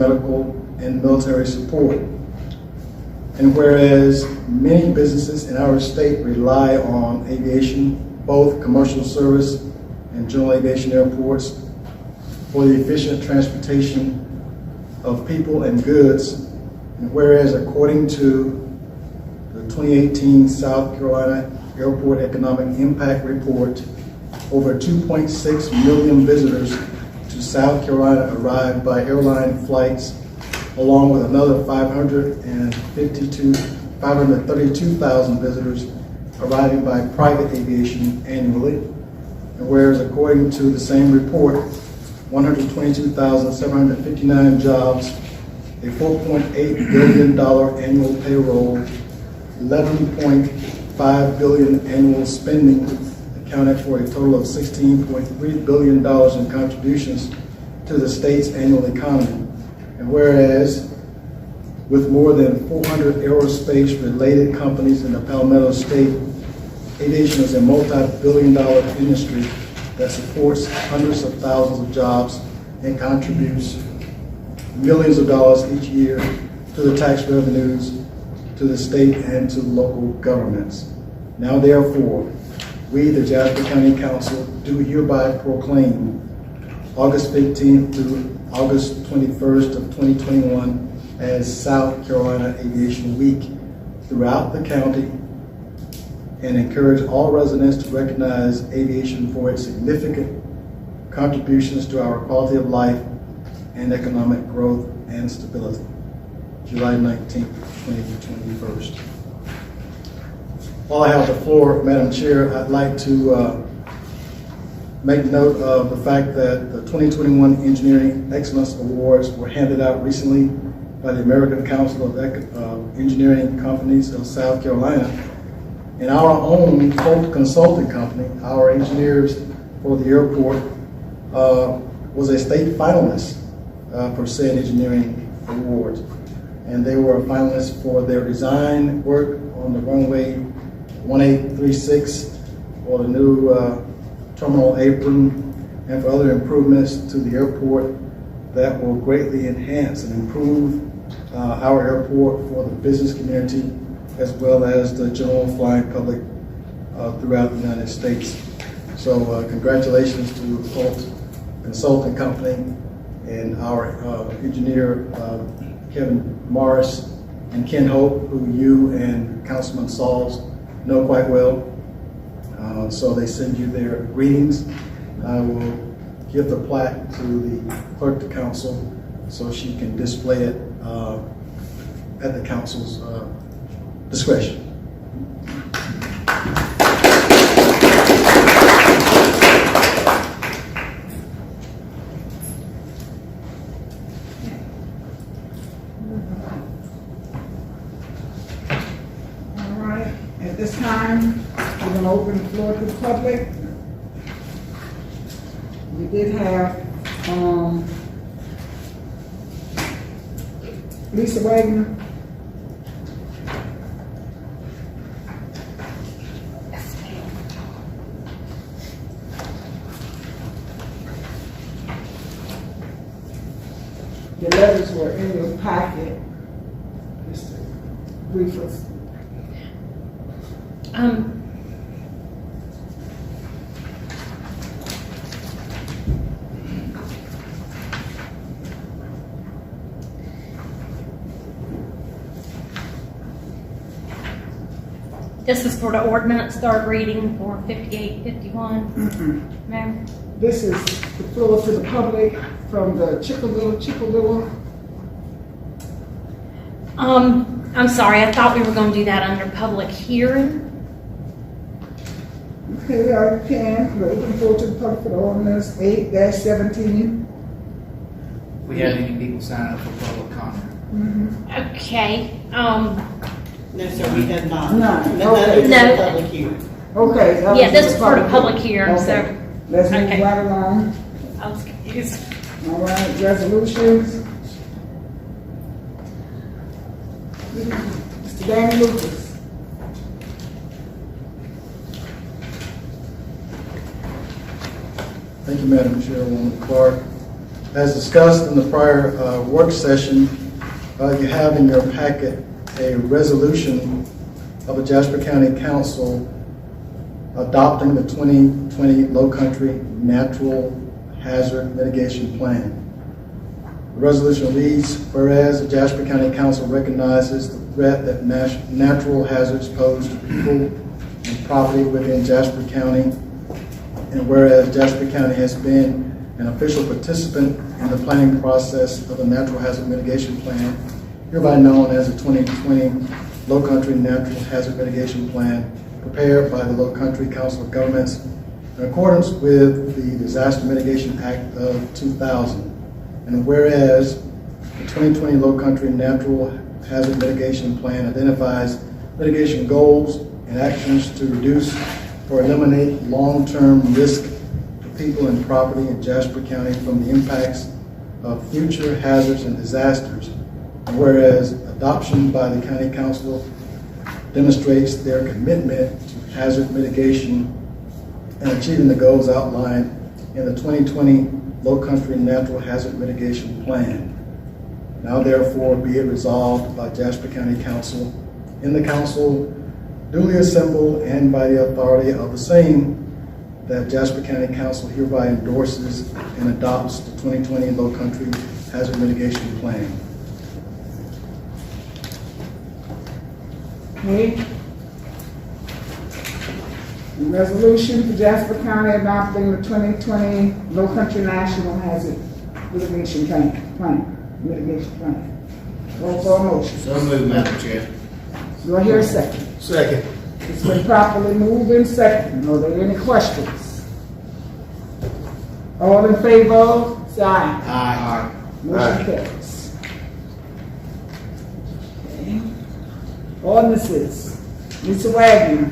medical, and military support. And whereas many businesses in our state rely on aviation, both commercial service and general aviation airports, for the efficient transportation of people and goods, and whereas according to the 2018 South Carolina Airport Economic Impact Report, over 2.6 million visitors to South Carolina arrived by airline flights, along with another 532,000 visitors arriving by private aviation annually. And whereas according to the same report, 122,759 jobs, a $4.8 billion annual payroll, 11.5 billion annual spending accounted for a total of $16.3 billion in contributions to the state's annual economy. And whereas with more than 400 aerospace-related companies in the Palmetto State, aviation is a multi-billion-dollar industry that supports hundreds of thousands of jobs and contributes millions of dollars each year to the tax revenues to the state and to local governments. Now therefore, we, the Jasper County Council, do hereby proclaim August 15th through August 21st of 2021 as South Carolina Aviation Week throughout the county, and encourage all residents to recognize aviation for its significant contributions to our quality of life and economic growth and stability. July 19th, 2021. While I have the floor, Madam Chair, I'd like to make note of the fact that the 2021 Engineering Excellence Awards were handed out recently by the American Council of Engineering Companies of South Carolina. And our own consulting company, our engineers for the airport, was a state finalist for said engineering awards. And they were finalists for their design work on the runway 1836, for the new terminal apron, and for other improvements to the airport that will greatly enhance and improve our airport for the business community as well as the general flying public throughout the United States. So congratulations to the Holt Consulting Company and our engineer Kevin Morris and Ken Hope, who you and Councilman Sauls know quite well. So they send you their greetings. I will give the plaque to the clerk to council so she can display it at the council's discretion. All right, at this time, we're going to open the floor to the public. We did have Lisa Wagner. The letters were in your packet. Just to brief us. This is for the ordinance, third reading for 5851. Ma'am? This is the floor to the public from the Chickalilla. I'm sorry, I thought we were going to do that under public hearing. Okay, you can. We're open floor to the public for the ordinance 8-17. We had any people sign up for public comment? Okay. No, sir, we have not. None. No, Okay. no. Public hearing. Okay. that Yeah, was this is for the public hearing, Okay. so Let's move Okay. right along. I was confused. All right, resolutions. Mr. Danny Lucas. Thank you, Madam Chairwoman Clark. As discussed in the prior work session, you have in your packet a resolution of the Jasper County Council adopting the 2020 Low Country Natural Hazard Mitigation Plan. The resolution reads, whereas the Jasper County Council recognizes the threat that natural hazards pose to people and property within Jasper County, and whereas Jasper County has been an official participant in the planning process of the Natural Hazard Mitigation Plan, hereby known as the 2020 Low Country Natural Hazard Mitigation Plan, prepared by the Low Country Council of Governments in accordance with the Disaster Mitigation Act of 2000. And whereas the 2020 Low Country Natural Hazard Mitigation Plan identifies mitigation goals and actions to reduce or eliminate long-term risk to people and property in Jasper County from the impacts of future hazards and disasters. And whereas adoption by the County Council demonstrates their commitment to hazard mitigation and achieving the goals outlined in the 2020 Low Country Natural Hazard Mitigation Plan. Now therefore be it resolved by Jasper County Council in the council duly assembled and by the authority of the same, that Jasper County Council hereby endorses and adopts the 2020 Low Country Hazard Mitigation Plan. Okay. The resolution for Jasper County adopting the 2020 Low Country National Hazard Mitigation Plan. Roll call motion. So moved, Madam Chair. Do I hear a second? Second. It's been properly moved in second. Are there any questions? All in favor, say aye. Aye. Motion carries. Okay. Ordinances. Mr. Wagner.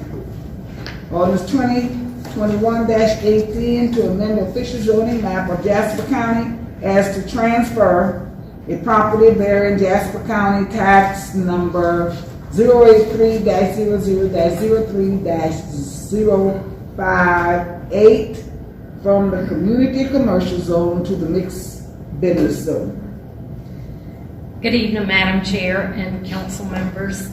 Ordinance 2021-18 to amend the official zoning map of Jasper County as to transfer a property bearing Jasper County tax number 083-03-03-058 from the community commercial zone to the mixed business zone. Good evening, Madam Chair and council members.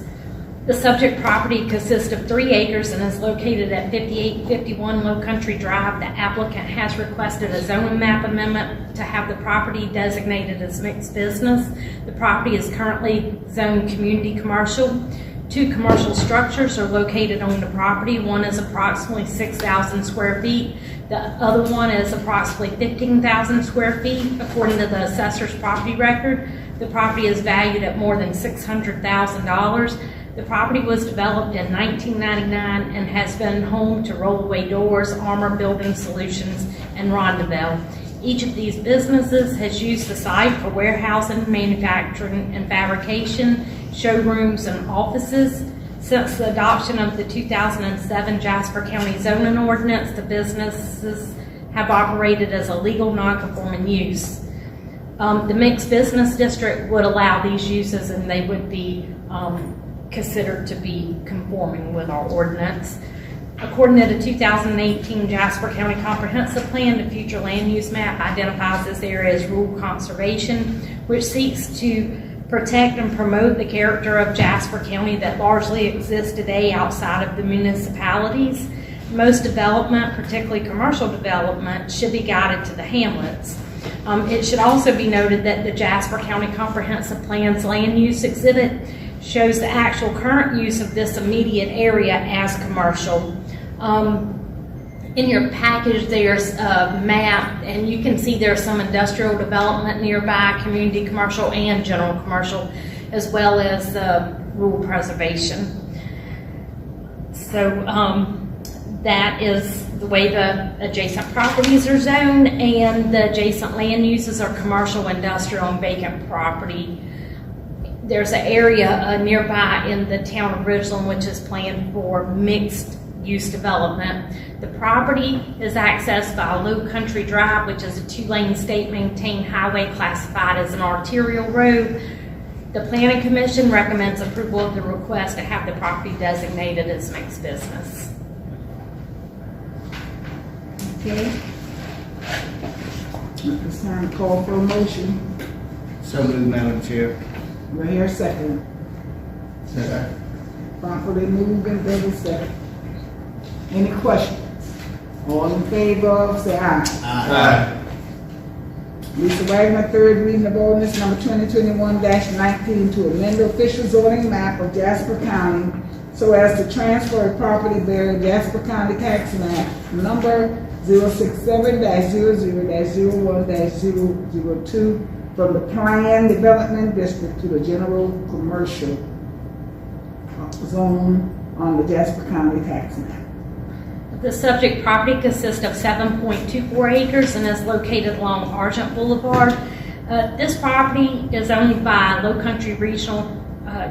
The subject property consists of 3 acres and is located at 5851 Low Country Drive. The applicant has requested a zoning map amendment to have the property designated as mixed business. The property is currently zoned community commercial. 2 commercial structures are located on the property. One is approximately 6,000 square feet. The other one is approximately 15,000 square feet. According to the assessor's property record, the property is valued at more than $600,000. The property was developed in 1999 and has been home to Rollaway Doors, Armor Building Solutions, and Rondavelle. Each of these businesses has used the site for warehousing, manufacturing, and fabrication, showrooms, and offices. Since the adoption of the 2007 Jasper County zoning ordinance, the businesses have operated as a legal non-conforming use. The mixed business district would allow these uses, and they would be considered to be conforming with our ordinance. According to the 2018 Jasper County Comprehensive Plan, the future land use map identifies this area as rural conservation, which seeks to protect and promote the character of Jasper County that largely exists today outside of the municipalities. Most development, particularly commercial development, should be guided to the hamlets. It should also be noted that the Jasper County Comprehensive Plan's land use exhibit shows the actual current use of this immediate area as commercial. In your package there's a map, and you can see there's some industrial development nearby, community commercial and general commercial, as well as rural preservation. So that is the way the adjacent properties are zoned, and the adjacent land uses are commercial, industrial, and vacant property. There's an area nearby in the town of Ridgeland which is planned for mixed use development. The property is accessed by Low Country Drive, which is a 2-lane state maintained highway classified as an arterial road. The Planning Commission recommends approval of the request to have the property designated as mixed business. Okay. It's time to call for a motion. So moved, Madam Chair. Do I hear a second? Properly moved and then second. Any questions? All in favor, say aye. Aye. Lisa Wagner, third reading of ordinance number 2021-19 to amend the official zoning map of Jasper County so as to transfer a property bearing Jasper County tax map number 067-00-01-002 from the planned development district to the general commercial zone on the Jasper County tax map. The subject property consists of 7.24 acres and is located along Argent Boulevard. This property is owned by Low Country Regional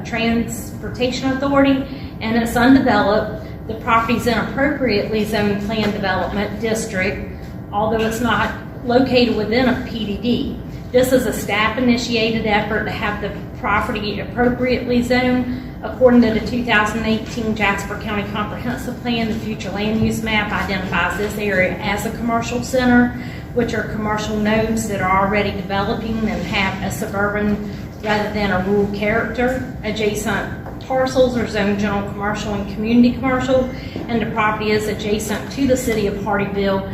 Transportation Authority, and it's undeveloped. The property is inappropriately zoned planned development district, although it's not located within a PDD. This is a staff-initiated effort to have the property appropriately zoned. According to the 2018 Jasper County Comprehensive Plan, the future land use map identifies this area as a commercial center, which are commercial nodes that are already developing and have a suburban rather than a rural character. Adjacent parcels are zoned general commercial and community commercial, and the property is adjacent to the city of Hardyville,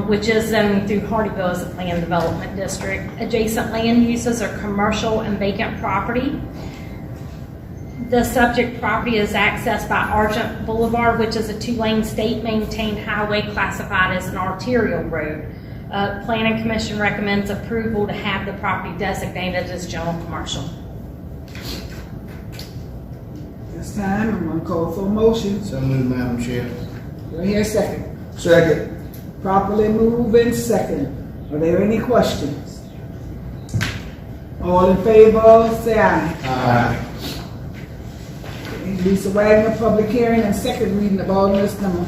which is zoned through Hardyville as a planned development district. Adjacent land uses are commercial and vacant property. The subject property is accessed by Argent Boulevard, which is a 2-lane state-maintained highway classified as an arterial road. Planning Commission recommends approval to have the property designated as general commercial. This time, I'm going to call for a motion. So moved, Madam Chair. Do I hear a second? Second. Properly moved and second. Are there any questions? All in favor, say aye. Aye. Lisa Wagner, public hearing and second reading of ordinance number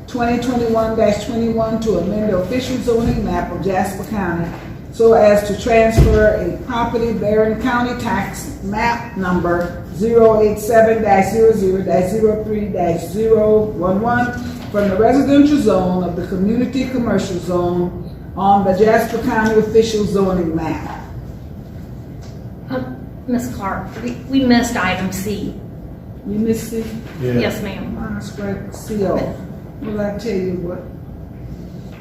2021-21 to amend the official zoning map of Jasper County so as to transfer a property bearing county tax map number 087-00-03-011 from the residential zone of the community commercial zone on the Jasper County official zoning map. Ms. Clark, we missed item C. You missed it? Yes, ma'am. I'll scrape CO. Well, I tell you what,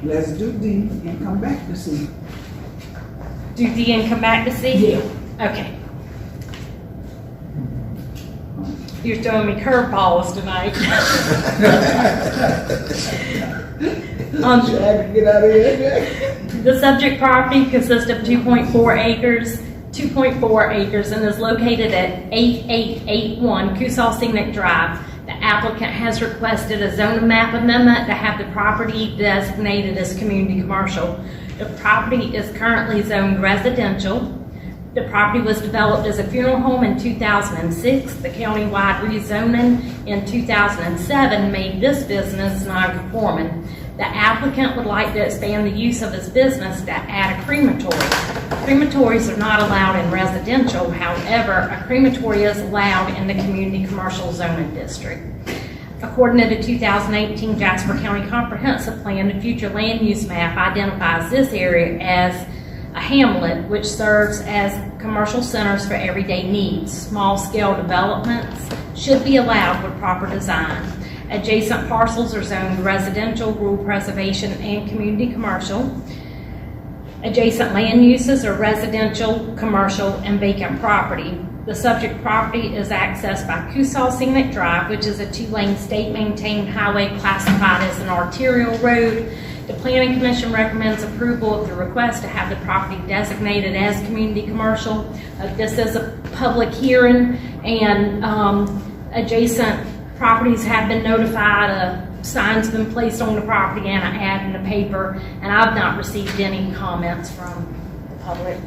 let's do D and come back to C. Do D and come back to C? Yeah. Okay. You're throwing me curveballs tonight. Trying to get out of here. The subject property consists of 2.4 acres and is located at 8881 Cusall Scenic Drive. The applicant has requested a zone map amendment to have the property designated as community commercial. The property is currently zoned residential. The property was developed as a funeral home in 2006. The county-wide rezoning in 2007 made this business non-conforming. The applicant would like to expand the use of his business to add a crematory. Crematories are not allowed in residential, however, a crematory is allowed in the community commercial zoning district. According to the 2018 Jasper County Comprehensive Plan, the future land use map identifies this area as a hamlet which serves as commercial centers for everyday needs. Small-scale developments should be allowed with proper design. Adjacent parcels are zoned residential, rural preservation, and community commercial. Adjacent land uses are residential, commercial, and vacant property. The subject property is accessed by Cusall Scenic Drive, which is a 2-lane state-maintained highway classified as an arterial road. The Planning Commission recommends approval of the request to have the property designated as community commercial. This is a public hearing, and adjacent properties have been notified. A sign's been placed on the property and an ad in the paper, and I've not received any comments from the public.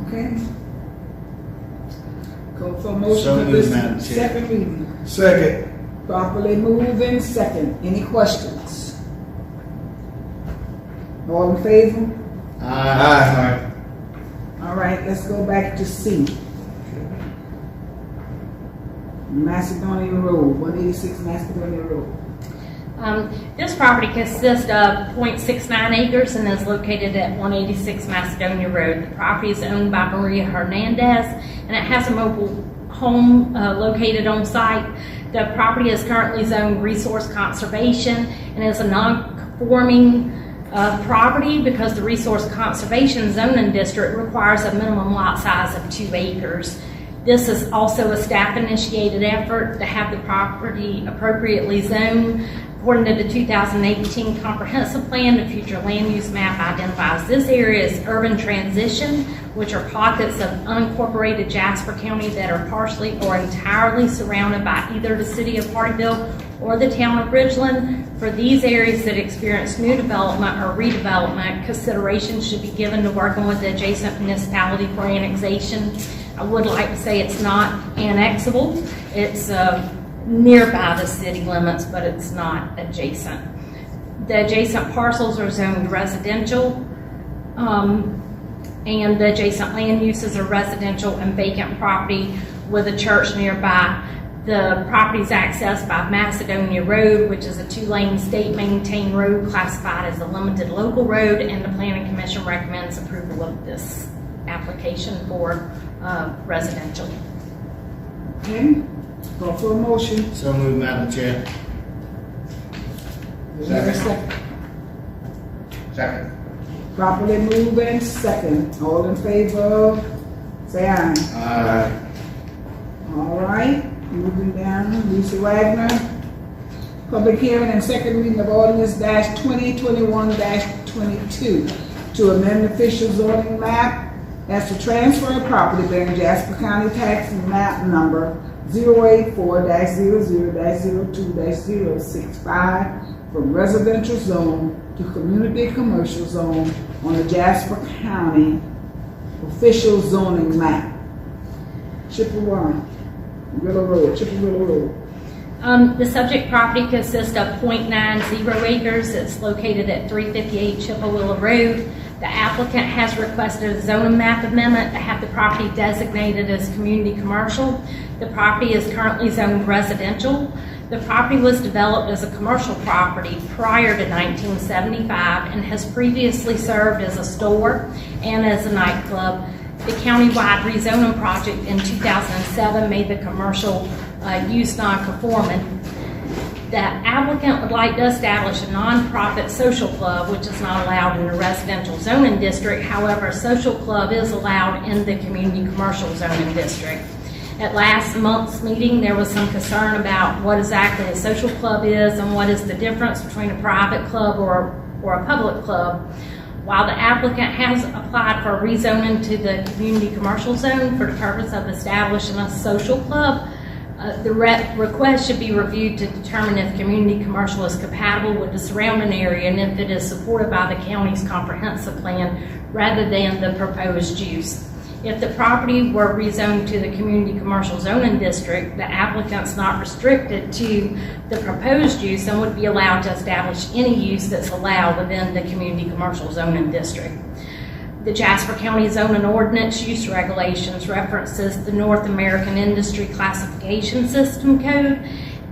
Okay. Call for a motion So for moved, this Madam Chair. second reading. Second. Properly moved in second. Any questions? All in favor? Aye. All right, let's go back to C. Macedonia Road, 186 Macedonia Road. This property consists of 0.69 acres and is located at 186 Macedonia Road. The property is owned by Maria Hernandez, and it has a mobile home located on site. The property is currently zoned resource conservation and is a non-conforming property because the resource conservation zoning district requires a minimum lot size of 2 acres. This is also a staff-initiated effort to have the property appropriately zoned. According to the 2018 comprehensive plan, the future land use map identifies this area as urban transition, which are pockets of unincorporated Jasper County that are partially or entirely surrounded by either the city of Hardyville or the town of Bridgeland. For these areas that experience new development or redevelopment, consideration should be given to working with the adjacent municipality for annexation. I would like to say it's not annexable. It's nearby the city limits, but it's not adjacent. The adjacent parcels are zoned residential, and the adjacent land uses are residential and vacant property with a church nearby. The property is accessed by Macedonia Road, which is a 2-lane state-maintained road classified as a limited local road, and the Planning Commission recommends approval of this application for residential. Okay, go for a motion. So moved, Madam Chair. Is there a second? Second. Properly moved and second. All in favor, say aye. Aye. All right, moving down, Lisa Wagner. Public hearing and second reading of ordinance -2021-22 to amend the official zoning map as to transfer of property bearing Jasper County tax map number 084-00-02-065 from residential zone to community commercial zone on the Jasper County official zoning map. Chippewa Road. The subject property consists of 0.90 acres. It's located at 358 Chippewa Road. The applicant has requested a zoning map amendment to have the property designated as community commercial. The property is currently zoned residential. The property was developed as a commercial property prior to 1975 and has previously served as a store and as a nightclub. The countywide rezoning project in 2007 made the commercial use non-conforming. The applicant would like to establish a nonprofit social club, which is not allowed in the residential zoning district. However, a social club is allowed in the community commercial zoning district. At last month's meeting, there was some concern about what exactly a social club is and what is the difference between a private club or a public club. While the applicant has applied for rezoning to the community commercial zone for the purpose of establishing a social club, the request should be reviewed to determine if community commercial is compatible with the surrounding area and if it is supported by the county's comprehensive plan rather than the proposed use. If the property were rezoned to the community commercial zoning district, the applicant's not restricted to the proposed use and would be allowed to establish any use that's allowed within the community commercial zoning district. The Jasper County Zoning Ordinance Use Regulations references the North American Industry Classification System Code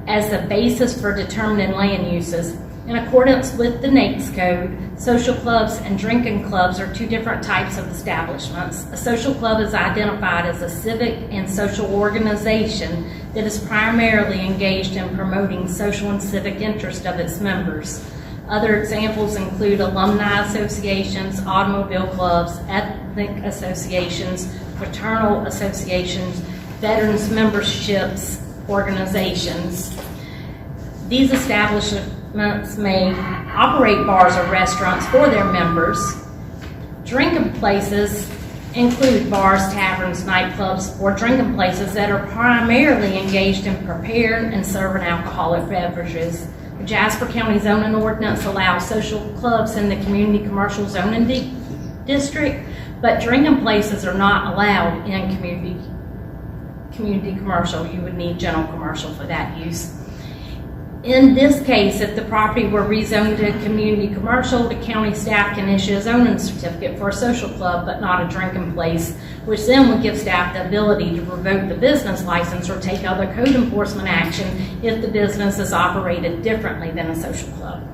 as the basis for determining land uses. In accordance with the NAICS Code, social clubs and drinking clubs are 2 different types of establishments. A social club is identified as a civic and social organization that is primarily engaged in promoting social and civic interest of its members. Other examples include alumni associations, automobile clubs, ethnic associations, fraternal associations, veterans memberships, organizations. These establishments may operate bars or restaurants for their members. Drinking places include bars, taverns, nightclubs, or drinking places that are primarily engaged in preparing and serving alcoholic beverages. The Jasper County zoning ordinance allows social clubs in the community commercial zoning district, but drinking places are not allowed in community commercial. You would need general commercial for that use. In this case, if the property were rezoned to community commercial, the county staff can issue a zoning certificate for a social club, but not a drinking place, which then would give staff the ability to revoke the business license or take other code enforcement action if the business is operated differently than a social club.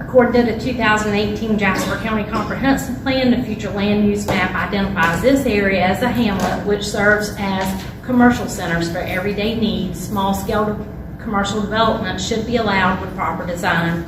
According to the 2018 Jasper County Comprehensive Plan, the future land use map identifies this area as a hamlet, which serves as commercial centers for everyday needs. Small-scale commercial development should be allowed with proper design.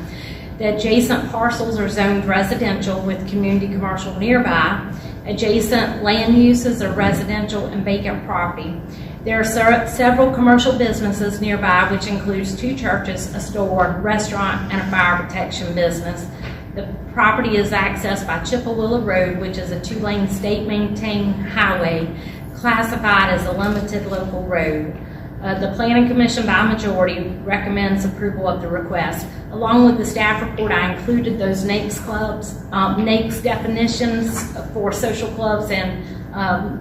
The adjacent parcels are zoned residential with community commercial nearby. Adjacent land uses are residential and vacant property. There are several commercial businesses nearby, which includes 2 churches, a store, restaurant, and a fire protection business. The property is accessed by Chippewa Road, which is a 2-lane state-maintained highway, classified as a limited local road. The Planning Commission by majority recommends approval of the request. Along with the staff report, I included those NAICS definitions for social clubs and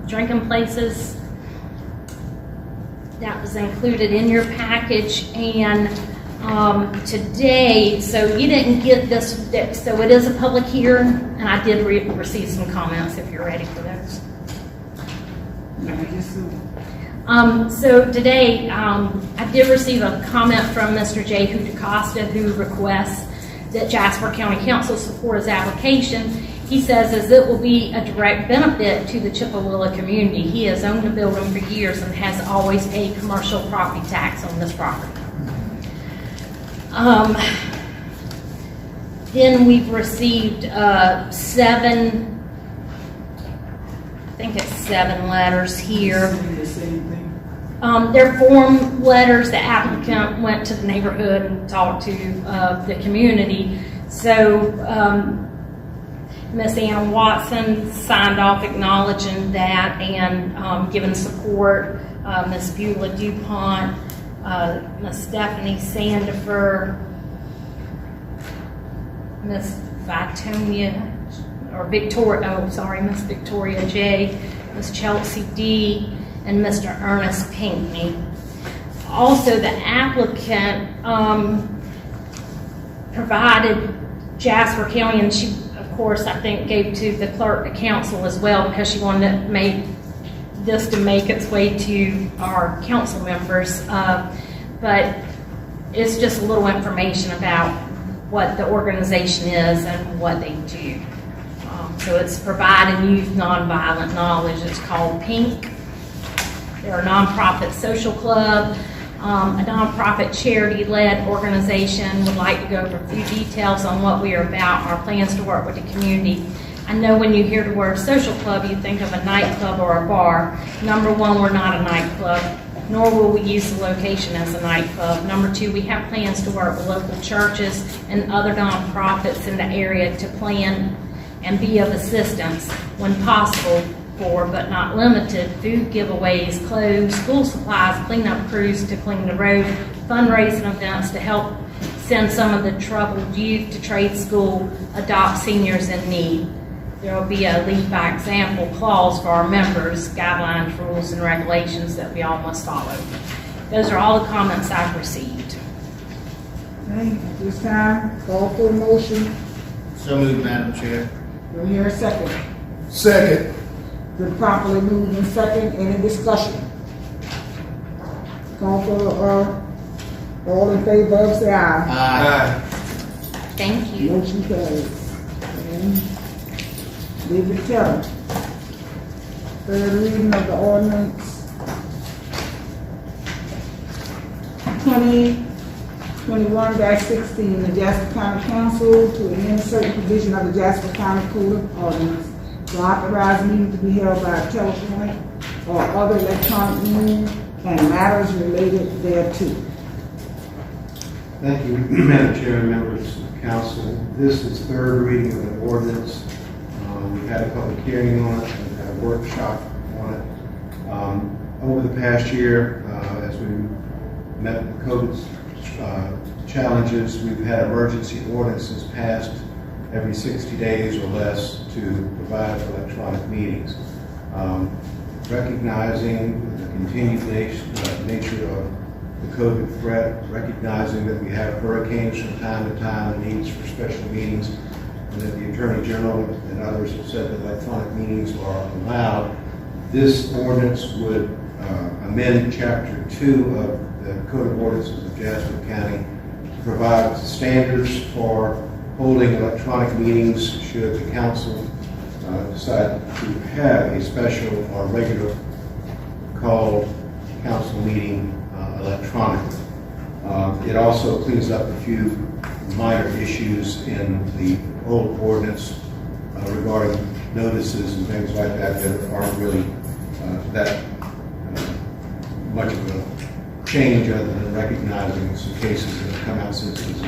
drinking places. That was included in your package. And today, so you didn't get this, so it is a public hearing, and I did receive some comments if you're ready for those. So today, I did receive a comment from Mr. J. DaCosta, who requests that Jasper County Council support his application. He says as it will be a direct benefit to the Chippewa community. He has owned the building for years and has always paid commercial property tax on this property. Then we've received 7 letters here. They're form letters. The applicant went to the neighborhood and talked to the community. So Miss Ann Watson signed off acknowledging that and giving support. Miss Beulah DuPont, Miss Stephanie Sandifer, Miss Miss Victoria J, Miss Chelsea D, and Mr. Ernest Pinkney. Also, the applicant provided Jasper County, and she, of course, I think gave to the clerk of council as well, because she wanted to make this to make its way to our council members. But it's just a little information about what the organization is and what they do. So it's providing youth nonviolent knowledge. It's called PINK. They're a nonprofit social club, a nonprofit charity-led organization. Would like to go over a few details on what we are about, our plans to work with the community. I know when you hear the word social club, you think of a nightclub or a bar. Number one, we're not a nightclub, nor will we use the location as a nightclub. Number two, we have plans to work with local churches and other nonprofits in the area to plan and be of assistance when possible for, but not limited, food giveaways, clothes, school supplies, cleanup crews to clean the road, fundraising events to help send some of the troubled youth to trade school, adopt seniors in need. There will be a lead by example clause for our members, guidelines, rules, and regulations that we all must follow. Those are all the comments I've received. Okay, at this time, call for a motion. So moved, Madam Chair. Do I hear a second? Second. Been properly moved in second. Any discussion? Call for all in favor of, say aye. Aye. Thank you. Motion carries. And David Kelly. Third reading of the ordinance 2021-16, the Jasper County Council to amend certain provision of the Jasper County Code of Ordinance to authorize meetings to be held by telephone or other electronic means and matters related thereto. Thank you, Madam Chair and members of the council. This is third reading of the ordinance. We've had a public hearing on it, we've had a workshop on it. Over the past year, as we met the COVID challenges, we've had emergency ordinances passed every 60 days or less to provide for electronic meetings. Recognizing the continued nature of the COVID threat, recognizing that we have hurricanes from time to time and needs for special meetings, and that the Attorney General and others have said that electronic meetings are allowed. This ordinance would amend Chapter 2 of the Code of Ordinances of Jasper County to provide standards for holding electronic meetings should the council decide to have a special or regular called council meeting electronically. It also cleans up a few minor issues in the old ordinance regarding notices and things like that that aren't really that much of a change other than recognizing some cases that have come out since it was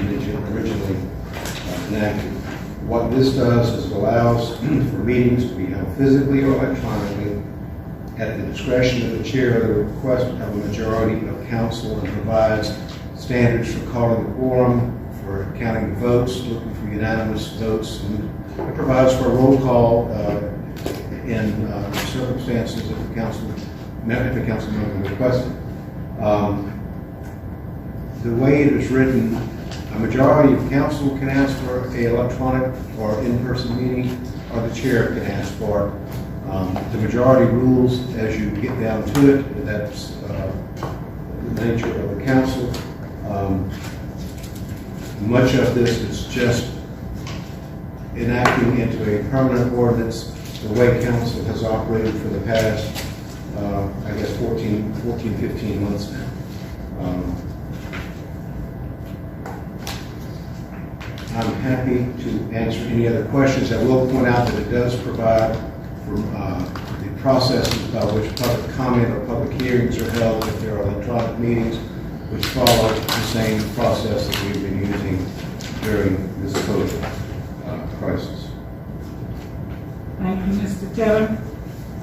originally enacted. What this does is it allows for meetings to be held physically or electronically at the discretion of the chair of the request of a majority of council, and provides standards for calling the quorum, for counting the votes, looking for unanimous votes, and it provides for a roll call in circumstances if the council member requested. The way it is written, a majority of council can ask for an electronic or in-person meeting, or the chair can ask for it. The majority rules as you get down to it. That's the nature of the council. Much of this is just enacting into a permanent ordinance the way council has operated for the past, I guess, 14, 15 months now. I'm happy to answer any other questions. I will point out that it does provide for the processes by which public comment or public hearings are held if there are electronic meetings, which follow the same process that we've been using during this COVID crisis. Thank you, Mr. Taylor.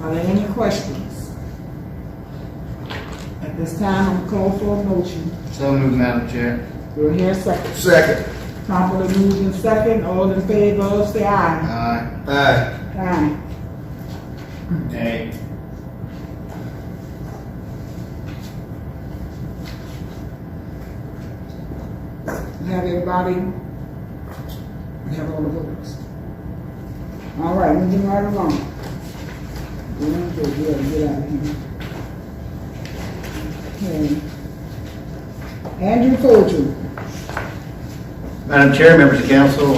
Are there any questions? At this time, I'm call for a motion. So moved, Madam Chair. Do I hear a second? Second. Properly moved in second. All in favor, say aye. Aye. Aye. Aye. Nay. Have everybody, we have all the votes. All right, moving right along. Get out of here. Okay. Andrew Folger. Madam Chair, members of council,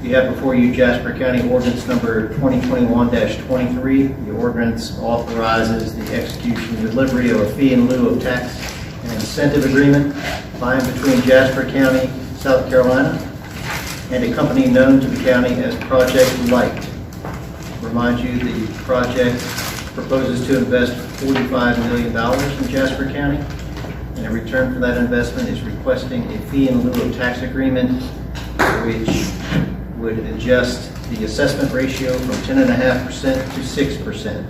you have before you Jasper County Ordinance number 2021-23. The ordinance authorizes the execution and delivery of a fee in lieu of tax and incentive agreement by and between Jasper County, South Carolina, and a company known to the county as Project Light. Remind you, the project proposes to invest $45 million in Jasper County, and in return for that investment is requesting a fee in lieu of tax agreement, which would adjust the assessment ratio from 10.5% to 6%.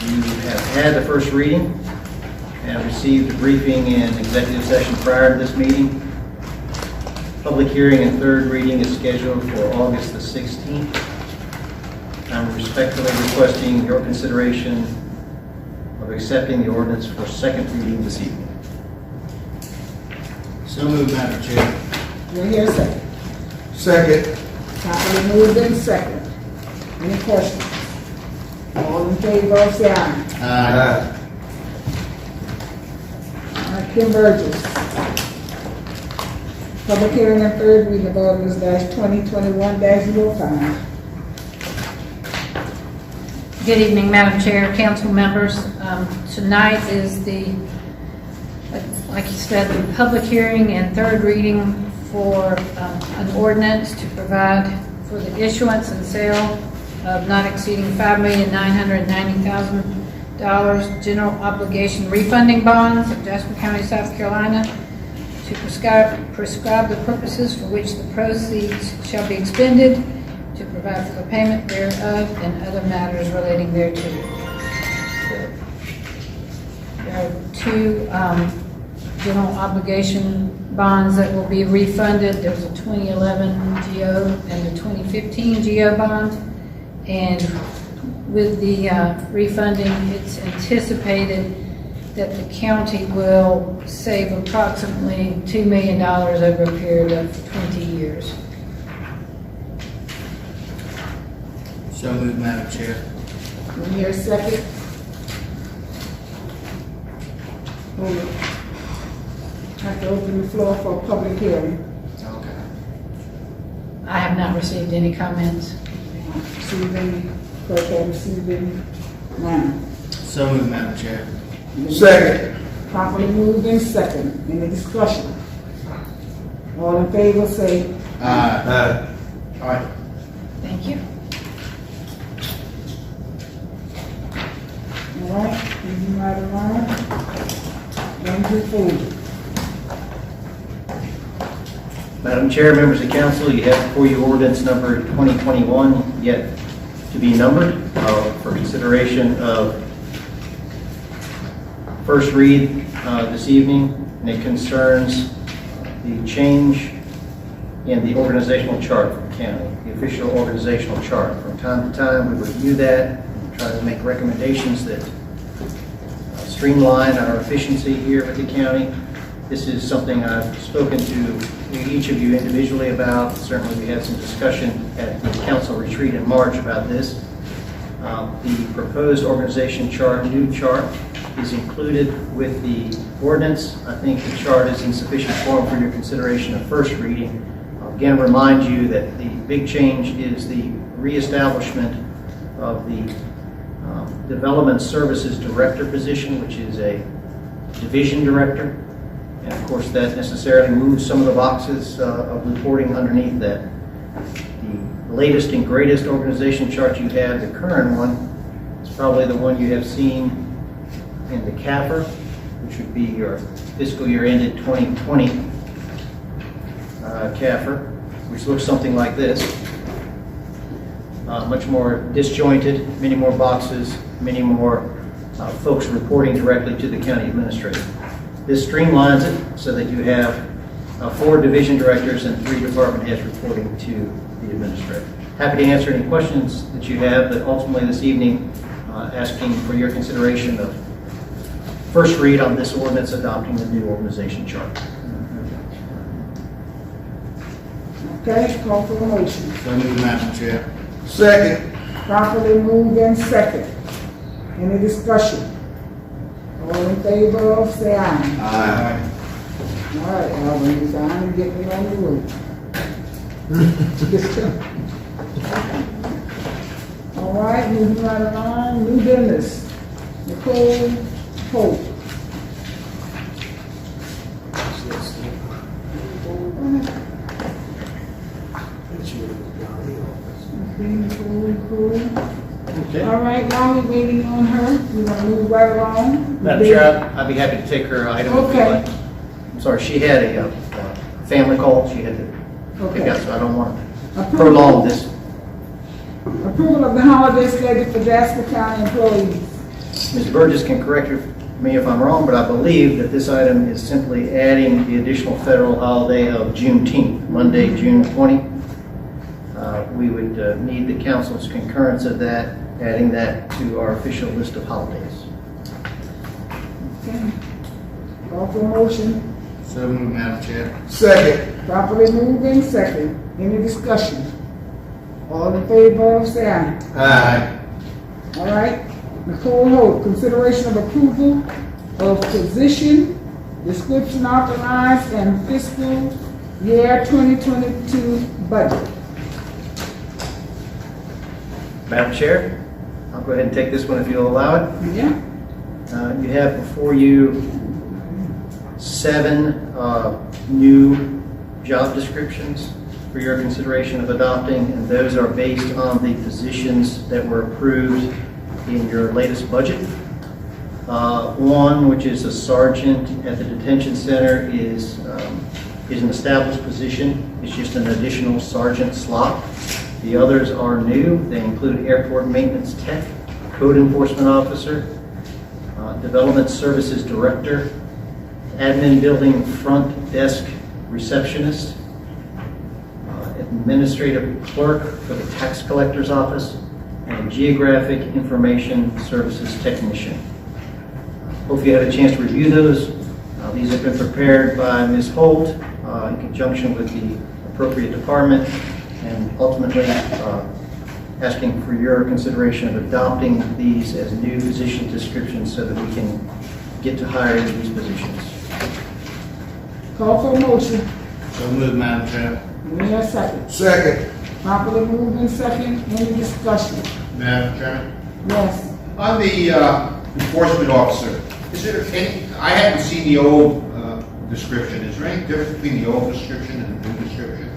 You have had the first reading and received a briefing in executive session prior to this meeting. Public hearing and third reading is scheduled for August the 16th. I'm respectfully requesting your consideration of accepting the ordinance for second reading this evening. So moved, Madam Chair. Do I hear a second? Second. Properly moved in second. Any questions? All in favor, say aye. Aye. All right, Kim Burgess. Public hearing and third reading of ordinance -2021-05. Good evening, Madam Chair, council members. Tonight is like you said, the public hearing and third reading for an ordinance to provide for the issuance and sale of not exceeding $5,990,000 general obligation refunding bonds of Jasper County, South Carolina, to prescribe the purposes for which the proceeds shall be expended, to provide for the payment thereof, and other matters relating thereto. There are two general obligation bonds that will be refunded. There's a 2011 GO and the 2015 GO bond. And with the refunding, it's anticipated that the county will save approximately $2 million over a period of 20 years. So moved, Madam Chair. Can we hear a second? Hold it. Have to open the floor for a public hearing. Okay. I have not received any comments. Receiving, clerk have receiving none. So moved, Madam Chair. Second. Properly moved in second. Any discussion? All in favor say Aye. Aye. Thank you. all right, moving right along. Andrew Foley. Madam Chair, members of council, you have before you ordinance number 2021 yet to be numbered for consideration of first read this evening, and it concerns the change in the organizational chart for the county, the official organizational chart. From time to time, we review that and try to make recommendations that streamline our efficiency here at the county. This is something I've spoken to each of you individually about. Certainly, we had some discussion at the council retreat in March about this. The proposed organization chart, new chart, is included with the ordinance. I think the chart is in sufficient form for your consideration of first reading. I'll again remind you that the big change is the reestablishment of the Development Services Director position, which is a division director. And of course, that necessarily moves some of the boxes of reporting underneath that. The latest and greatest organization chart you have, the current one, is probably the one you have seen in the CAFR, which would be your fiscal year ended 2020 CAFR, which looks something like this. Much more disjointed, many more boxes, many more folks reporting directly to the county administrator. This streamlines it so that you have 4 division directors and 3 department heads reporting to the administrator. Happy to answer any questions that you have, but ultimately this evening, asking for your consideration of first read on this ordinance adopting the new organization chart. Okay, call for the motion. So moved, Madam Chair. Second. Properly moved in second. Any discussion? All in favor of, say aye. Aye. All right, Alvin, you sign and get me on the road. All right, moving right along, new business. Nicole Hope. Okay. All right, while we're waiting on her, we're gonna move right along. Madam Chair, I'd be happy to take her item. If you'd Okay. like. I'm sorry, she had a family call she had to pick up, so I don't want to prolong this. Approval of the holiday schedule for Jasper County employees. Ms. Burgess can correct me if I'm wrong, but I believe that this item is simply adding the additional federal holiday of Juneteenth, Monday, June 20. We would need the council's concurrence of that, adding that to our official list of holidays. Okay. Call for motion. So moved, Madam Chair. Second. Properly moved in second. Any discussion? All in favor of, say aye. Aye. All right. Nicole Hope, consideration of approval of position, description authorized, and fiscal year 2022 budget. Madam Chair, I'll go ahead and take this one if you'll allow it. Yeah. You have before you 7 new job descriptions for your consideration of adopting, and those are based on the positions that were approved in your latest budget. One, which is a sergeant at the detention center, is an established position. It's just an additional sergeant slot. The others are new. They include airport maintenance tech, code enforcement officer, development services director, admin building front desk receptionist, administrative clerk for the tax collector's office, and geographic information services technician. Hopefully you had a chance to review those. These have been prepared by Ms. Holt in conjunction with the appropriate department, and ultimately asking for your consideration of adopting these as new position descriptions so that we can get to hiring these positions. Call for a motion. So moved, Madam Chair. Do we have a second? Second. Properly moved in second. Any discussion? Madam Chairman? Yes. On the enforcement officer, is there any, I haven't seen the old description. Is there any difference between the old description and the new description?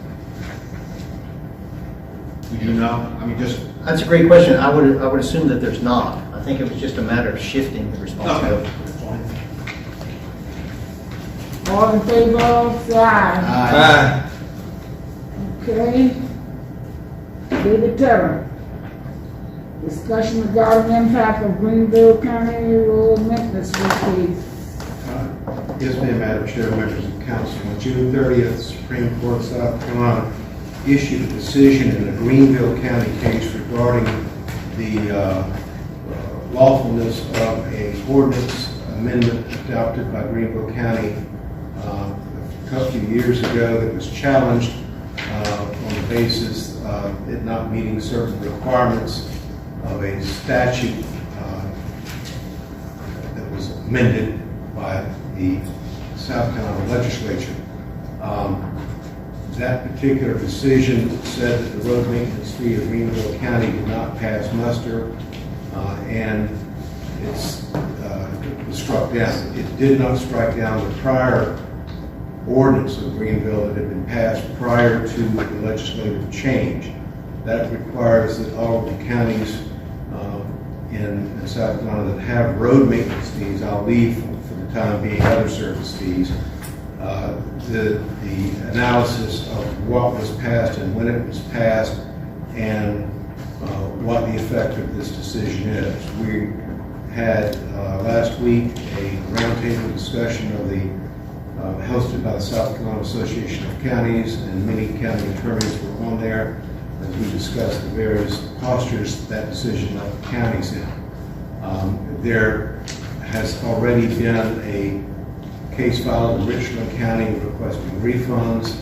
Would you know? I mean, just. That's a great question. I would assume that there's not. I think it was just a matter of shifting the responsibility. All in favor, say aye. Aye. Okay. David Terry. Discussion regarding impact of Greenville County Road Maintenance Case. Yes, ma'am, Madam Chair, members of council. On June 30th, the Supreme Court of South Carolina issued a decision in the Greenville County case regarding the lawfulness of a ordinance amendment adopted by Greenville County a couple of years ago that was challenged on the basis of it not meeting certain requirements of a statute that was amended by the South Carolina legislature. That particular decision said that the road maintenance fee of Greenville County did not pass muster, and it was struck down. It did not strike down the prior ordinance of Greenville that had been passed prior to the legislative change. That requires that all of the counties in South Carolina that have road maintenance fees, I'll leave for the time being other service fees, the analysis of what was passed and when it was passed and what the effect of this decision is. We had last week a roundtable discussion of the hosted by the South Carolina Association of Counties, and many county attorneys were on there as we discussed the various postures that decision left the counties in. There has already been a case filed in Richland County requesting refunds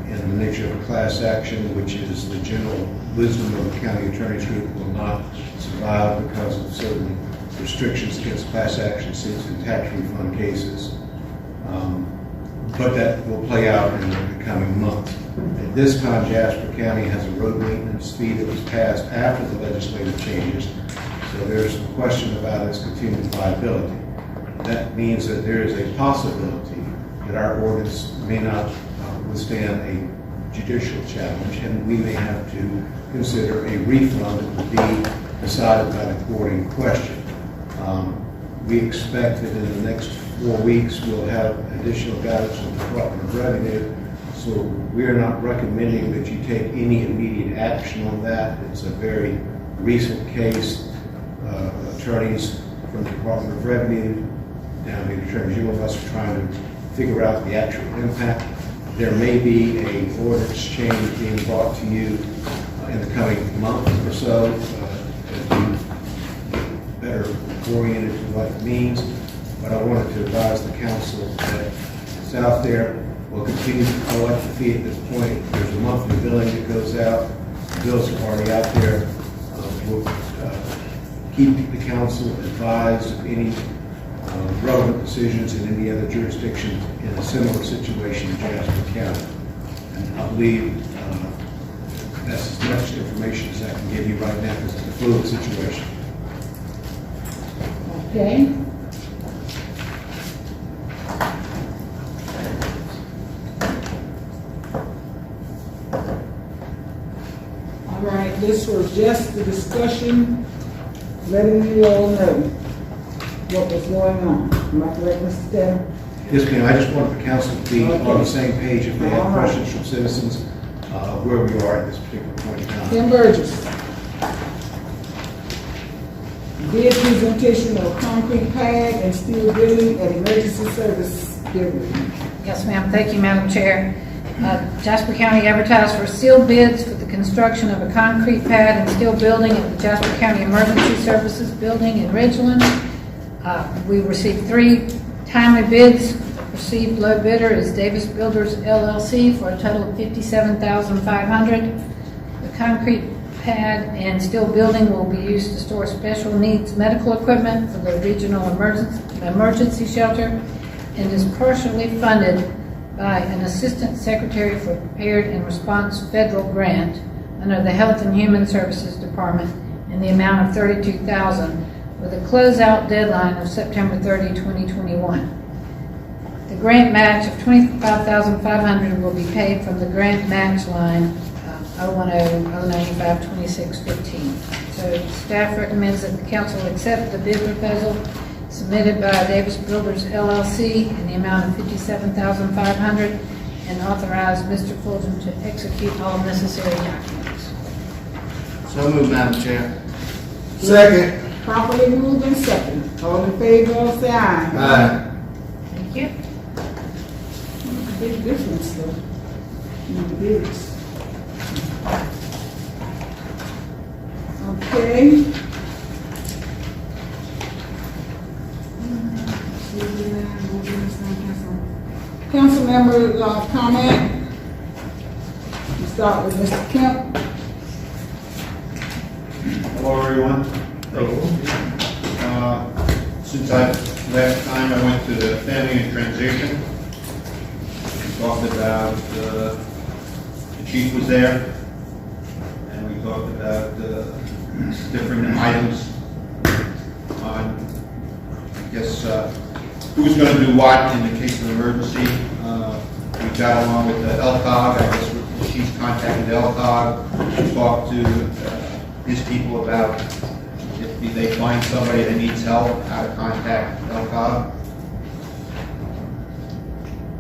in the nature of a class action, which is the general wisdom of the county attorney's group will not survive because of certain restrictions against class action suits and tax refund cases. But that will play out in the coming months. At this time, Jasper County has a road maintenance fee that was passed after the legislative changes, so there's some question about its continued viability. That means that there is a possibility that our ordinance may not withstand a judicial challenge, and we may have to consider a refund that would be decided by the court in question. We expect that in the next 4 weeks we'll have additional guidance from the Department of Revenue, so we are not recommending that you take any immediate action on that. It's a very recent case. Attorneys from the Department of Revenue down to the Attorney General of us are trying to figure out the actual impact. There may be a ordinance change being brought to you in the coming month or so as we get better oriented to what it means. But I wanted to advise the council that it's out there. We'll continue to collect the fee at this point. There's a monthly billing that goes out. The bills are already out there. We'll keep the council advised of any relevant decisions in any other jurisdictions in a similar situation in Jasper County. And I believe that's as much information as I can give you right now because it's a fluid situation. Okay. All right, this was just the discussion, letting you all know what was going on. Am I correct, Mr. Taylor? Yes, ma'am. I just wanted the council to be on the same page if they have questions from citizens where we are at this particular point in time. Tim Burgess. Bid presentation of concrete pad and steel building at emergency service building. Yes, ma'am. Thank you, Madam Chair. Jasper County advertised for sealed bids for the construction of a concrete pad and steel building at the Jasper County Emergency Services Building in Ridgeland. We received 3 timely bids. The perceived low bidder is Davis Builders LLC for a total of $57,500. The concrete pad and steel building will be used to store special needs medical equipment for the regional emergency shelter and is partially funded by an Assistant Secretary for Prepared and Response federal grant under the Health and Human Services Department in the amount of $32,000 with a closeout deadline of September 30, 2021. The grant match of $25,500 will be paid from the grant match line 010-095-2615. So staff recommends that the council accept the bid proposal submitted by Davis Builders LLC in the amount of $57,500 and authorize Mr. Fulton to execute all necessary documents. So moved, Madam Chair. Second. Properly moved and second. All in favor, say aye. Aye. Thank you. Big difference though, in the bids. Okay. Council member comment. We start with Mr. Kemp. Hello, everyone. Since last time I went to the Family and Transition, we talked about, the chief was there, and we talked about different items on, I guess, who's going to do what in the case of an emergency. We got along with the LCOG. I guess the chief contacted LCOG, talked to his people about if they find somebody that needs help, how to contact LCOG.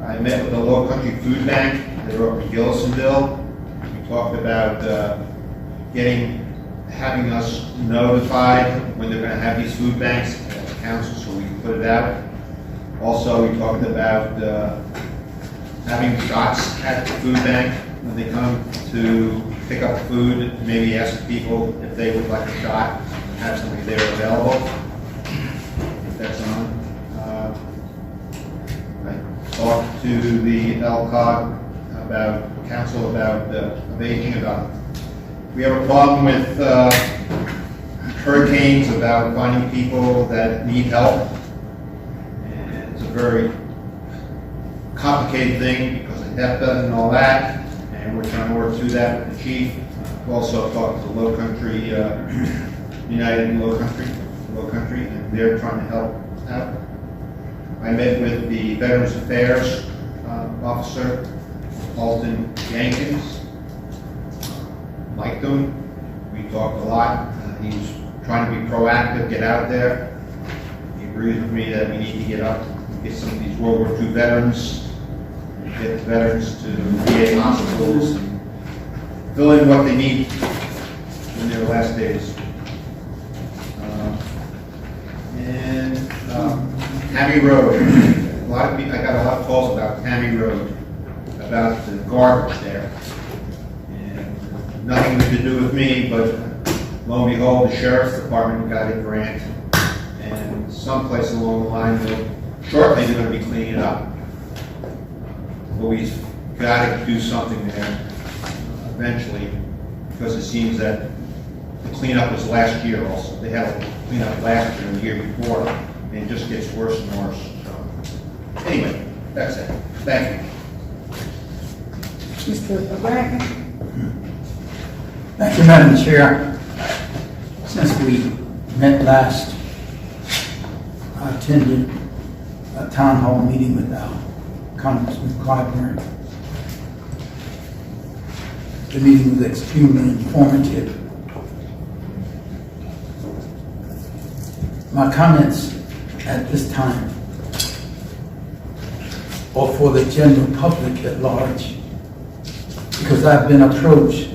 I met with the Low Country Food Bank. They were over in Gillisonville. We talked about having us notified when they're going to have these food banks at the council so we can put it out. Also, we talked about having shots at the food bank when they come to pick up food, maybe ask people if they would like a shot, have somebody there available, if that's on. I talked to the LCOG council about aging, we have a problem with hurricanes, about finding people that need help. And it's a very complicated thing because of HEPA and all that. And we're trying to work through that with the chief. I've also talked to Low Country, United Low Country, and they're trying to help out. I met with the Veterans Affairs officer, Alton Jenkins. Liked him. We talked a lot. He's trying to be proactive, get out there. He agrees with me that we need to get up and get some of these World War II veterans, get the veterans to VA hospitals and fill in what they need in their last days. Tammy Road. I got a lot of calls about Tammy Road, about the garbage there. And nothing to do with me, but lo and behold, the sheriff's department got a grant, and someplace along the line, shortly they're going to be cleaning it up. But we've got to do something there eventually, because it seems that the cleanup was last year also. They had a cleanup last year and the year before, and it just gets worse and worse. So, anyway, that's it. Thank you. Mr. O'Brien. Thank you, Madam Chair. Since we met last, I attended a town hall meeting with Congressman Clyburn. The meeting was extremely informative. My comments at this time are for the general public at large, because I've been approached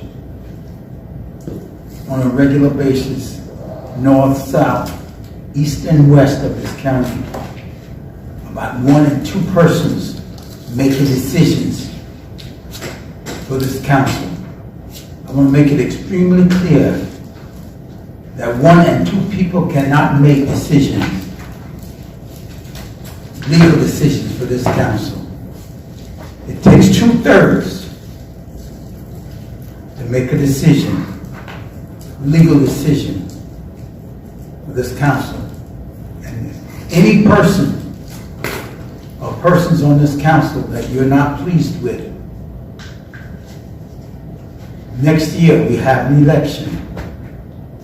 on a regular basis, north, south, east, and west of this county, about 1 and 2 persons making decisions for this council. I want to make it extremely clear that 1 and 2 people cannot make decisions legal decisions for this council. It takes 2/3 to make a decision, legal decision for this council. And any person or persons on this council that you're not pleased with, next year we have an election.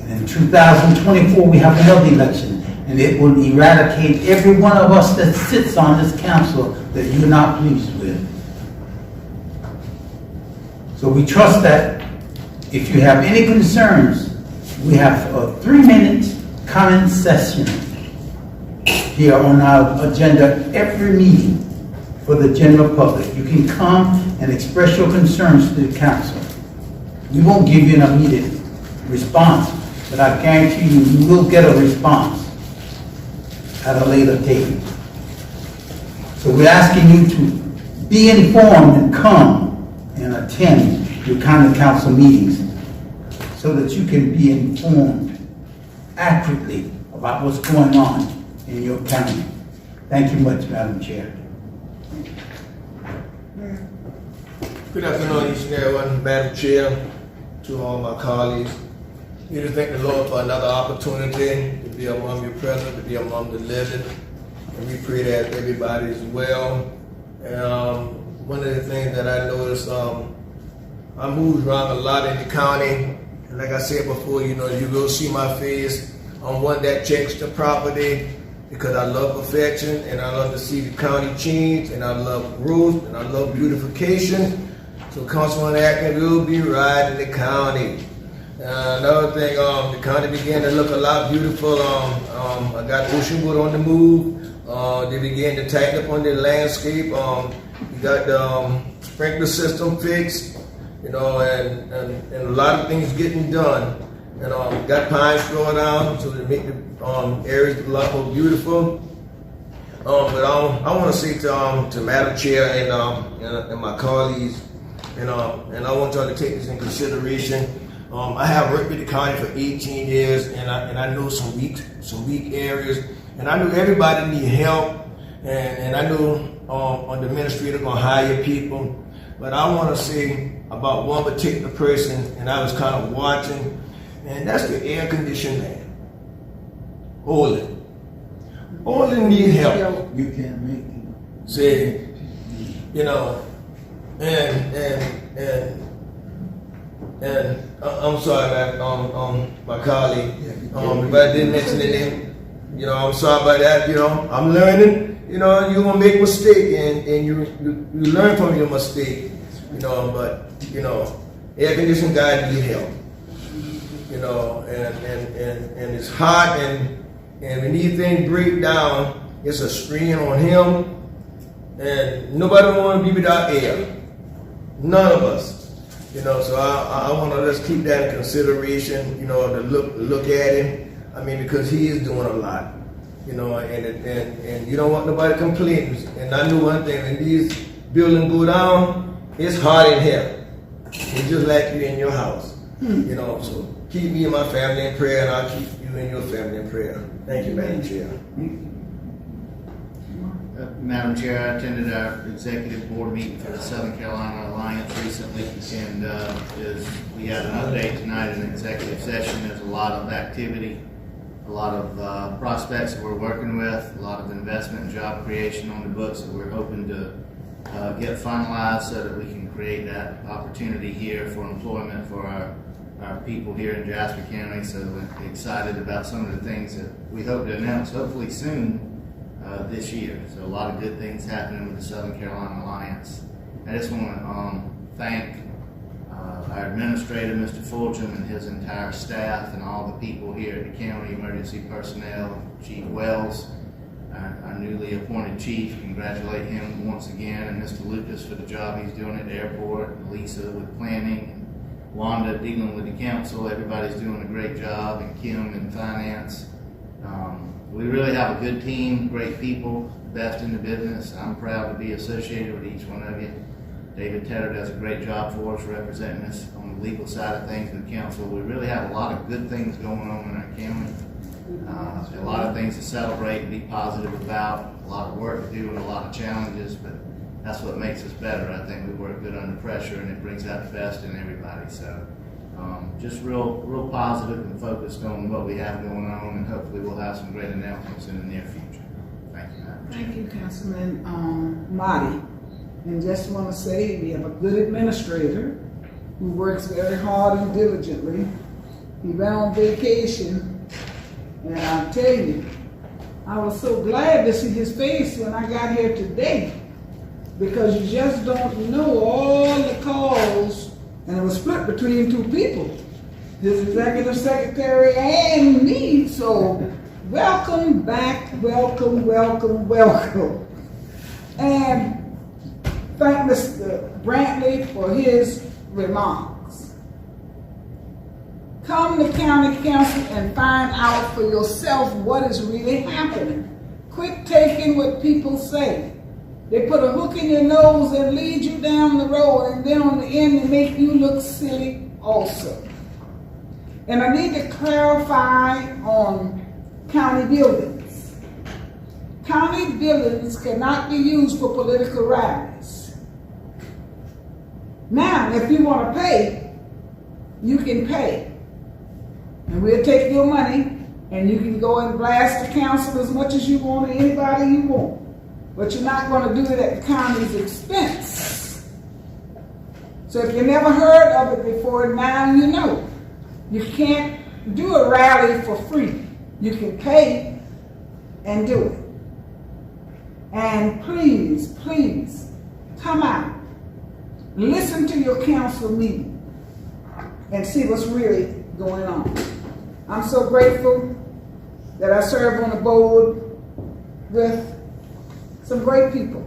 And in 2024 we have another election. And it will eradicate every one of us that sits on this council that you're not pleased with. So we trust that if you have any concerns, we have a 3-minute comment session here on our agenda every meeting for the general public. You can come and express your concerns to the council. We won't give you an immediate response, but I guarantee you will get a response at a later date. So we're asking you to be informed and come and attend your county council meetings so that you can be informed accurately about what's going on in your county. Thank you much, Madam Chair. Good afternoon, each and everyone, Madam Chair, to all my colleagues. We just thank the Lord for another opportunity to be among your present, to be among the living. And we pray that everybody is well. And one of the things that I noticed, I moved around a lot in the county. And like I said before, you know, you will see my face. I'm one that checks the property because I love perfection and I love to see the county change and I love growth and I love beautification. So Councilman Atkins will be riding the county. Another thing, the county began to look a lot beautiful. I got Oceanwood on the move. They began to tighten up on their landscape. We got the sprinkler system fixed, you know, and a lot of things getting done. And got pines growing down so to make the areas a lot more beautiful. But I want to say to Madam Chair and my colleagues, and I want y'all to take this in consideration. I have worked with the county for 18 years, and I know some weak areas, and I knew everybody need help, and I knew on the administrator gonna hire people, but I want to say about one particular person, and I was kind of watching, and that's the air conditioning man, Olin. Olin need help. You can't make it. See, you know, and I'm sorry, man, my colleague, if I didn't mention the name, you know, I'm sorry about that, you know, I'm learning, you know, you're gonna make a mistake and you learn from your mistake, you know, but, you know, air conditioning guy need help, you know, and it's hot and when these things break down, it's a strain on him, and nobody wanna be without air, none of us. You know, so I want to just keep that in consideration, you know, to look at him. I mean, because he is doing a lot, you know, and you don't want nobody complaining. And I knew one thing, when these buildings go down, it's hot in here. It's just like you in your house, you know, so keep me and my family in prayer, and I'll keep you and your family in prayer. Thank you, Madam Chair. Madam Chair, I attended our executive board meeting for the Southern Carolina Alliance recently, and we had an update tonight in the executive session. There's a lot of activity, a lot of prospects that we're working with, a lot of investment and job creation on the books that we're hoping to get finalized so that we can create that opportunity here for employment for our people here in Jasper County. So we're excited about some of the things that we hope to announce hopefully soon. This year. So a lot of good things happening with the Southern Carolina Alliance. I just want to thank our administrator, Mr. Fulton, and his entire staff, and all the people here at the county emergency personnel, Chief Wells, our newly appointed chief. Congratulate him once again, and Mr. Lucas for the job he's doing at the airport, and Lisa with planning, and Wanda dealing with the council. Everybody's doing a great job, and Kim in finance. We really have a good team, great people, best in the business. I'm proud to be associated with each one of you. David Tedder does a great job for us, representing us on the legal side of things in the council. We really have a lot of good things going on in our county. A lot of things to celebrate and be positive about, a lot of work to do and a lot of challenges, but that's what makes us better. I think we work good under pressure and it brings out the best in everybody. So just real positive and focused on what we have going on, and hopefully we'll have some great announcements in the near future. Thank you, Madam Chair. Thank you, Councilman Marty. And just want to say we have a good administrator who works very hard and diligently. He went on vacation, and I'll tell you, I was so glad to see his face when I got here today, because you just don't know all the calls, and it was split between two people, his executive secretary and me. So welcome back, welcome, welcome, welcome. And thank Mr. Brantley for his remarks. Come to county council and find out for yourself what is really happening. Quit taking what people say. They put a hook in your nose and lead you down the road, and then on the end they make you look silly also. And I need to clarify on county buildings. County buildings cannot be used for political rallies. Now, if you want to pay, you can pay. And we'll take your money, and you can go and blast the council as much as you want to anybody you want. But you're not going to do it at the county's expense. So if you never heard of it before, now you know. You can't do a rally for free. You can pay and do it. And please, please, come out. Listen to your council meeting and see what's really going on. I'm so grateful that I serve on a board with some great people.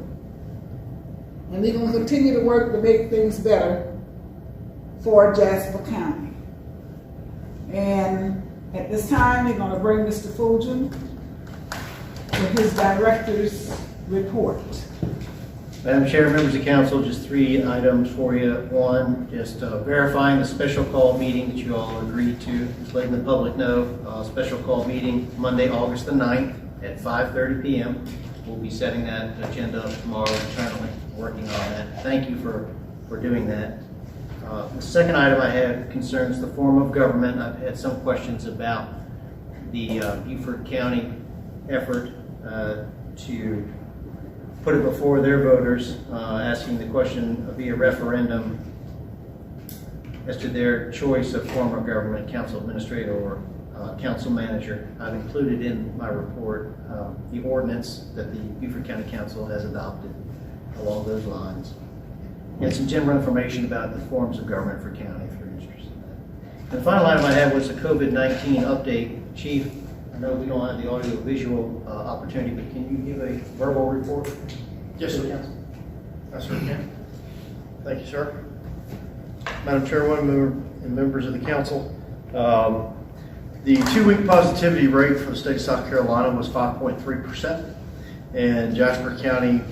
And we're going to continue to work to make things better for Jasper County. And at this time, we're going to bring Mr. Fulgen with his director's report. Madam Chair, members of council, just 3 items for you. One, just verifying the special call meeting that you all agreed to. Just letting the public know, special call meeting Monday, August the 9th at 5:30 p.m. We'll be setting that agenda up tomorrow internally, working on that. Thank you for doing that. The second item I have concerns the form of government. I've had some questions about the Beaufort County effort to put it before their voters, asking the question via referendum as to their choice of form of government, council administrator or council manager. I've included in my report the ordinance that the Beaufort County Council has adopted along those lines. And some general information about the forms of government for county if you're interested in that. And the final item I had was the COVID-19 update. Chief, I know we don't have the audio-visual opportunity, but can you give a verbal report? Yes, sir. Council? Yes, sir. Thank you, sir. Madam Chairwoman and members of the council, the 2-week positivity rate for the state of South Carolina was 5.3%, and Jasper County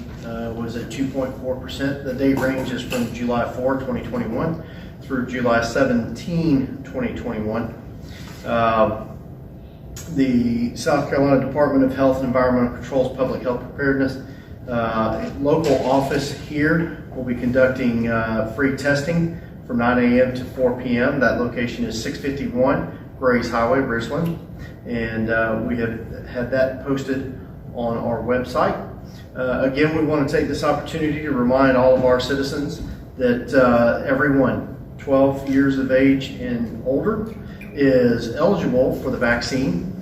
was at 2.4%. The date range is from July 4, 2021 through July 17, 2021. The South Carolina Department of Health and Environmental Control's Public Health Preparedness local office here will be conducting free testing from 9 a.m. to 4 p.m. That location is 651 Grays Highway, Bridgeland, and we have had that posted on our website. Again, we want to take this opportunity to remind all of our citizens that everyone 12 years of age and older is eligible for the vaccine.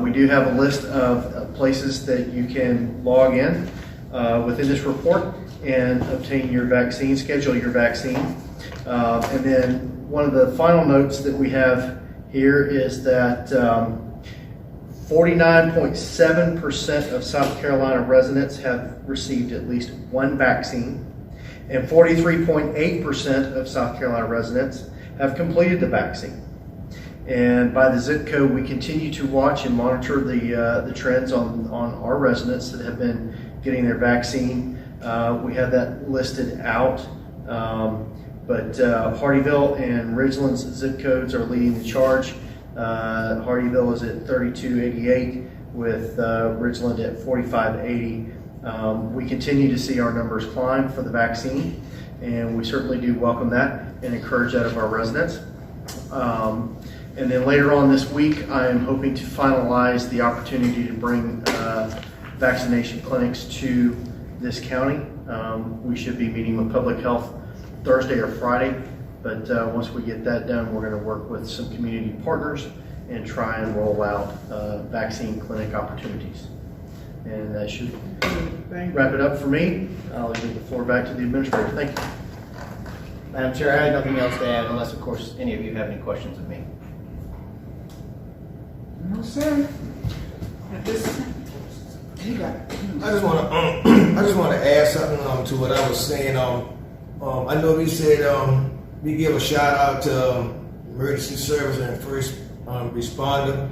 We do have a list of places that you can log in within this report and obtain your vaccine, schedule your vaccine. And then one of the final notes that we have here is that 49.7% of South Carolina residents have received at least one vaccine, and 43.8% of South Carolina residents have completed the vaccine. And by the zip code, we continue to watch and monitor the trends on our residents that have been getting their vaccine. We have that listed out, but Hardyville and Ridgeland's zip codes are leading the charge. Hardyville is at 3288 with Ridgeland at 4580. We continue to see our numbers climb for the vaccine, and we certainly do welcome that and encourage that of our residents. And then later on this week, I am hoping to finalize the opportunity to bring vaccination clinics to this county. We should be meeting with Public Health Thursday or Friday, but once we get that done, we're going to work with some community partners and try and roll out vaccine clinic opportunities. And that should wrap it up for me. I'll give the floor back to the administrator. Thank you. Madam Chair, I have nothing else to add unless, of course, any of you have any questions of me. No, sir. At this time, you got it. I just want to add something to what I was saying. I know we said we give a shout out to emergency service and first responder.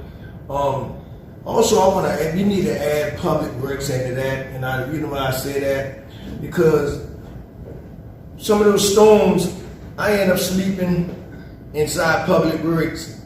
Also, I want to. We need to add public works into that, and you know why I say that, because some of those storms, I end up sleeping inside public works,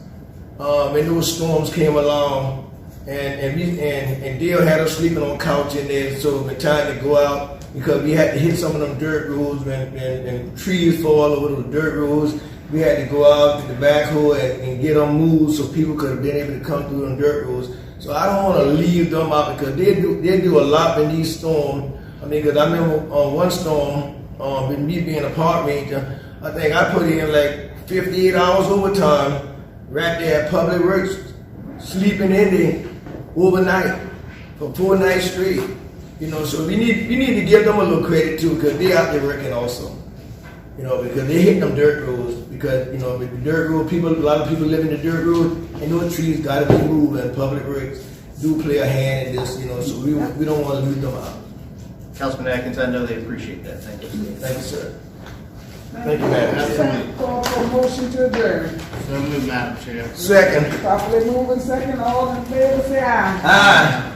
and those storms came along. And Dale had us sleeping on couch in there, so it was time to go out because we had to hit some of them dirt roads when trees fall over the dirt roads. We had to go out to the backhoe and get them moved so people could have been able to come through them dirt roads. So I don't want to leave them out because they do a lot in these storms. I mean, because I remember on one storm, with me being a park ranger, I think I put in like 58 hours overtime right there at Public Works, sleeping in there overnight for 4 nights straight. You know, so we need to give them a little credit too, because they out there working also. You know, because they hit them dirt roads. Because you know, with the dirt road, a lot of people live in the dirt road, and those trees got to be moved. And Public Works do play a hand in this. You know, so we don't want to leave them out. Councilman Atkins, I know they appreciate that. Thank you. Thank you, sir. Thank you, Madam Chair. Call for a motion to adjourn. So moved, Madam Chair. Second. Properly moving second, all in favor, say aye. Aye.